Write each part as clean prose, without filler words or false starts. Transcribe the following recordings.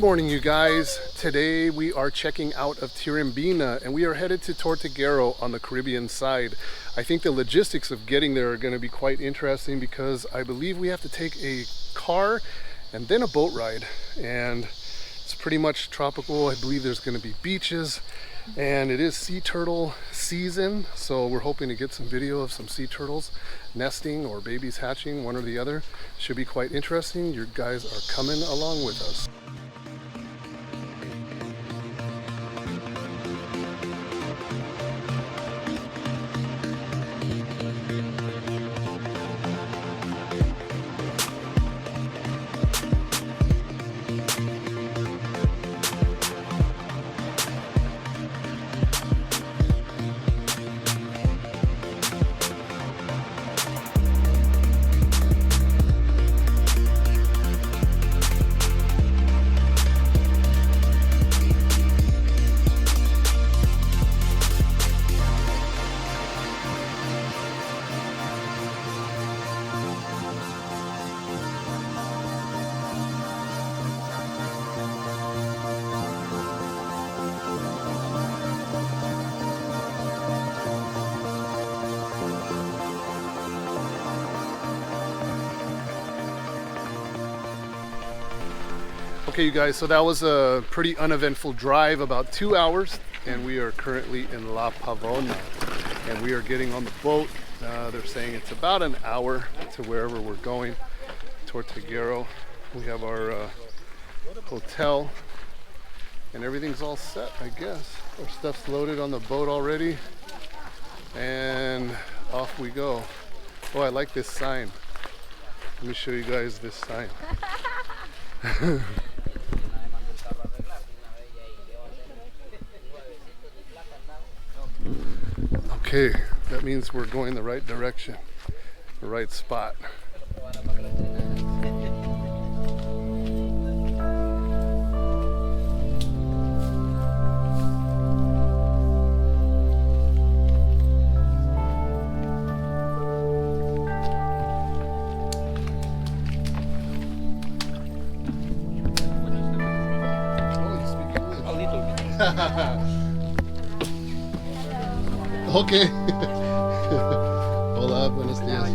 morning, you guys. Today we are checking out of Tirambina and we are headed to Tortuguero on the Caribbean side. I think the logistics of getting there are going to be quite interesting because I believe we have to take a car and then a boat ride, and it's pretty much tropical. I believe there's going to be beaches and it is sea turtle season, so we're hoping to get some video of some sea turtles nesting or babies hatching, one or the other. Should be quite interesting. You guys are coming along with us. Okay, you guys, so that was a pretty uneventful drive, about 2 hours, and we are currently in La Pavona, and we are getting on the boat. They're saying it's about an hour to wherever we're going, Tortuguero. We have our hotel, and everything's all set, I guess. Our stuff's loaded on the boat already, and off we go. Oh, I like this sign. Let me show you guys this sign. Okay, that means we're going the right direction, the right spot. Okay. Hola, buenos días.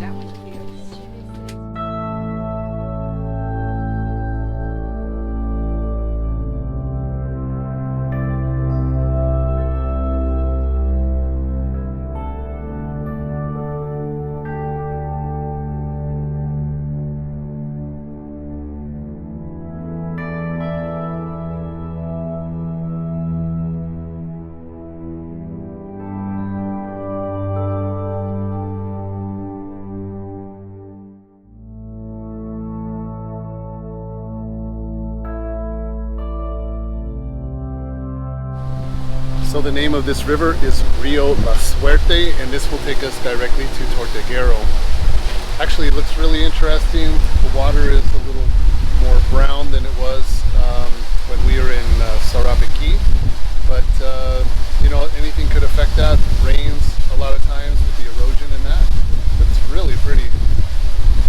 So the name of this river is Rio Suerte, and this will take us directly to Tortuguero. Actually, it looks really interesting. The water is a little more brown than it was when we were in Sarapiqui, but you know, anything could affect that. It rains a lot of times with the erosion and that, but it's really pretty.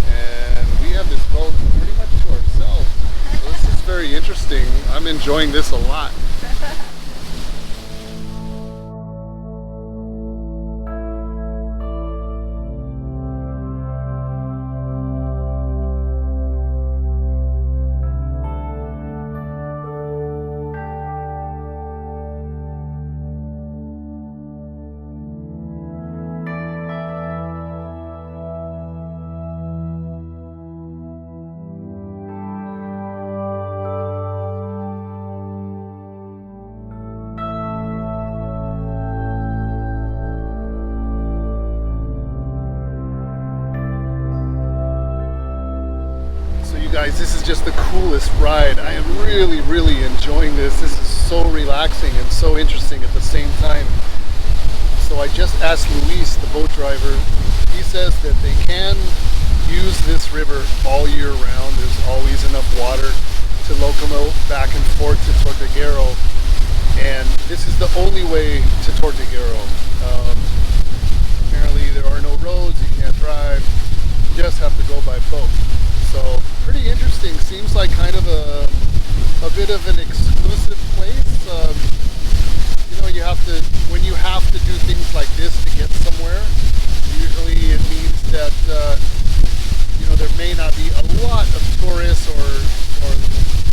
And we have this boat pretty much to ourselves. So this is very interesting. I'm enjoying this a lot. Guys, this is just the coolest ride. I am really enjoying this. This is so relaxing and so interesting at the same time. So I just asked Luis, the boat driver. He says that they can use this river all year round. There's always enough water to locomote back and forth to Tortuguero, and this is the only way to Tortuguero. Apparently there are no roads, you can't drive, you just have to go by boat. So pretty interesting. Seems like kind of a a bit of an exclusive place. You know, when you have to do things like this to get somewhere, usually it means that you know, there may not be a lot of tourists, or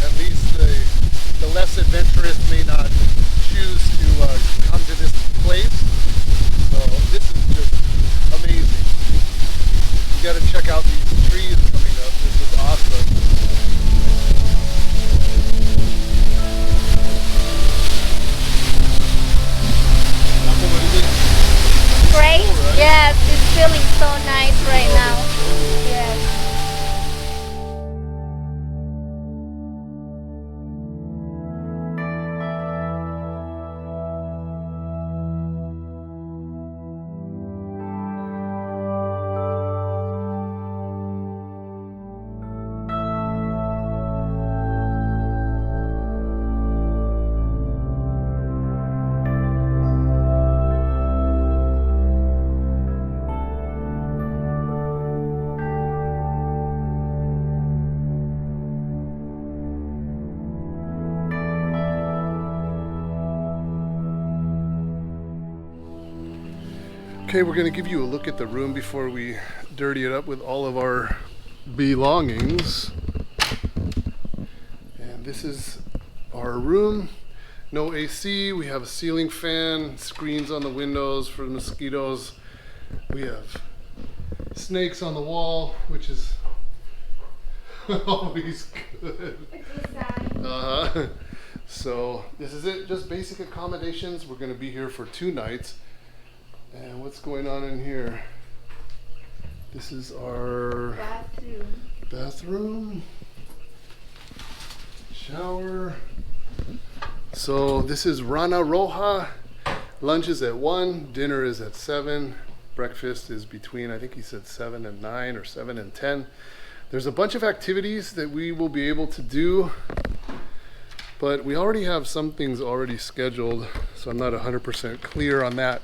at least the less adventurous may not choose to come to this place. So this is just amazing. You got to check out these trees coming up. This is awesome. Great. Yes, it's feeling so nice right now. Yes. Okay, we're going to give you a look at the room before we dirty it up with all of our belongings. And this is our room. No AC, we have a ceiling fan, screens on the windows for the mosquitoes. We have snakes on the wall, which is always good. So this is it, just basic accommodations. We're going to be here for 2 nights. And what's going on in here? This is our bathroom, shower. So this is Rana Roja. Lunch is at 1, dinner is at 7, breakfast is between, I think he said 7 and 9 or 7 and 10. There's a bunch of activities that we will be able to do, but we already have some things already scheduled, so I'm not 100% clear on that.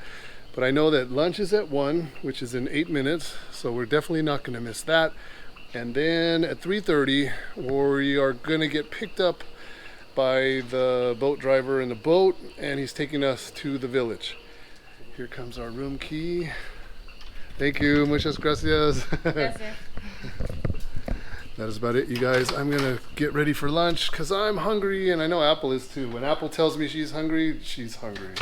But I know that lunch is at 1, which is in 8 minutes, so we're definitely not going to miss that. And then at 3:30, we are going to get picked up by the boat driver in the boat, and he's taking us to the village. Here comes our room key. Thank you, muchas gracias. Gracias. That is about it, you guys. I'm going to get ready for lunch because I'm hungry, and I know Apple is too. When Apple tells me she's hungry, she's hungry.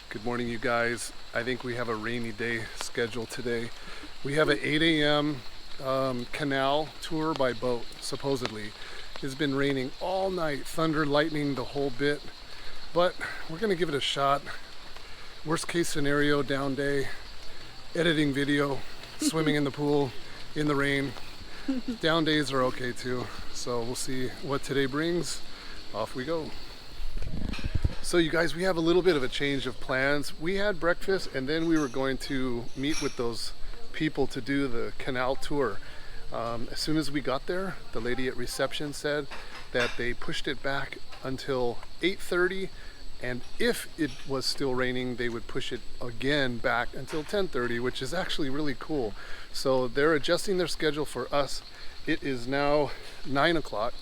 Good morning, you guys. I think we have a rainy day scheduled today. We have an 8 a.m. Canal tour by boat, supposedly. It's been raining all night, thunder, lightning, the whole bit. But we're gonna give it a shot. Worst case scenario, down day, editing video, swimming in the pool, in the rain. Down days are okay too. So we'll see what today brings. Off we go. So you guys, we have a little bit of a change of plans. We had breakfast and then we were going to meet with those people to do the canal tour. As soon as we got there, the lady at reception said that they pushed it back until 8:30, and if it was still raining, they would push it again back until 10:30, which is actually really cool. So they're adjusting their schedule for us. It is now 9 o'clock,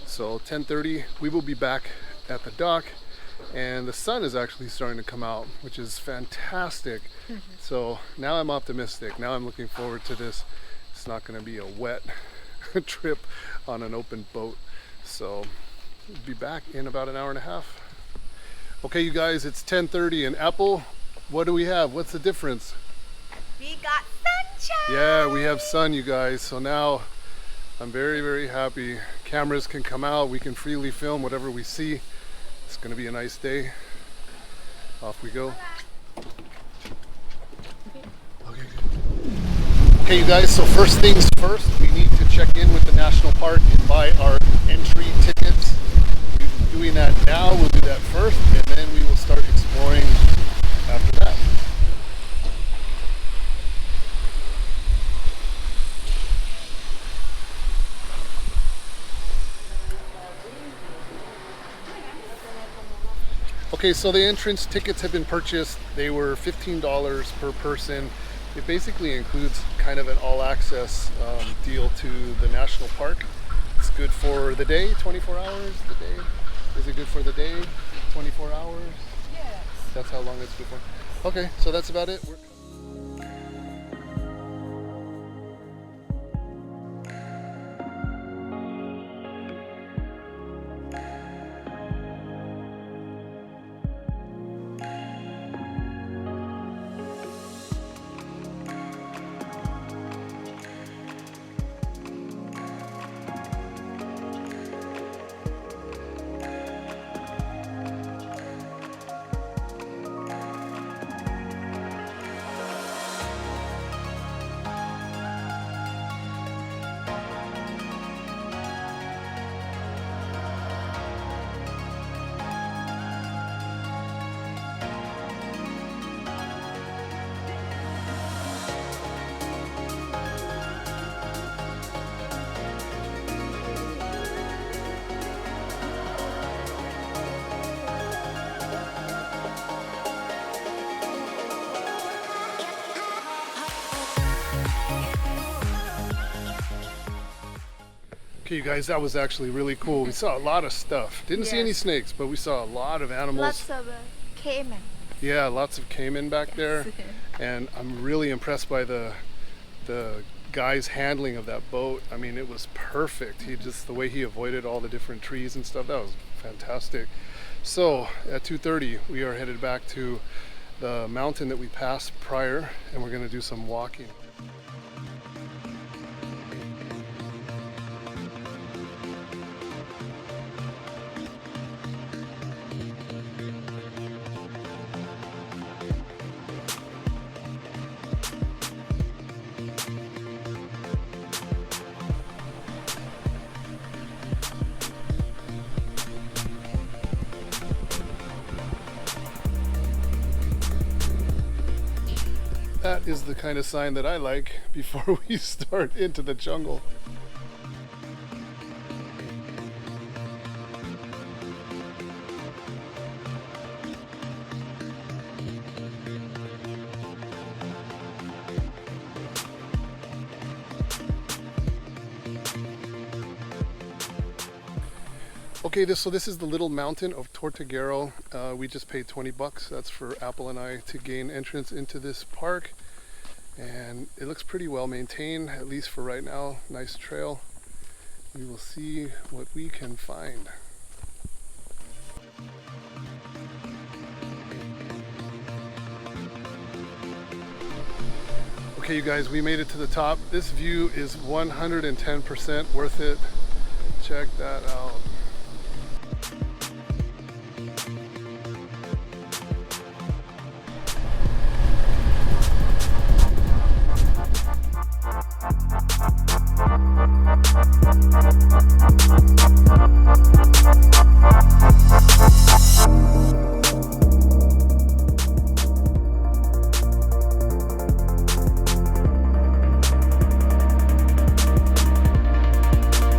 so 10:30 we will be back at the dock. And the sun is actually starting to come out, which is fantastic. So now I'm optimistic. Now I'm looking forward to this. It's not going to be a wet trip on an open boat. So we'll be back in about an hour and a half. Okay, you guys, it's 10:30 and Apple, What do we have? What's the difference? We got sunshine. Yeah, we have sun, you guys. So now I'm very, very happy. Cameras can come out. We can freely film whatever we see. It's going to be a nice day. Off we go. Okay, you guys, so first things first, we need to check in with the national park and buy our entry tickets. We'll be doing that now. We'll do that first, and then we will start exploring after that. Okay, so the entrance tickets have been purchased. They were $15 per person. It basically includes kind of an all-access deal to the national park. It's good for the day, 24 hours the day. Is it good for the day, 24 hours? Yes. That's how long it's good for. Okay, so that's about it. Okay, you guys, that was actually really cool. We saw a lot of stuff. Didn't see any snakes, but we saw a lot of animals. Lots of caiman. Yeah, lots of caiman back there. And I'm really impressed by the guy's handling of that boat. I mean, it was perfect. The way he avoided all the different trees and stuff, that was fantastic. So at 2:30, we are headed back to the mountain that we passed prior, and we're gonna do some walking. That is the kind of sign that I like before we start into the jungle. Okay, so this is the little mountain of Tortuguero. We just paid 20 bucks. That's for Apple and I to gain entrance into this park. And it looks pretty well maintained, at least for right now. Nice trail. We will see what we can find. Okay, you guys, we made it to the top. This view is 110% worth it. Check that out.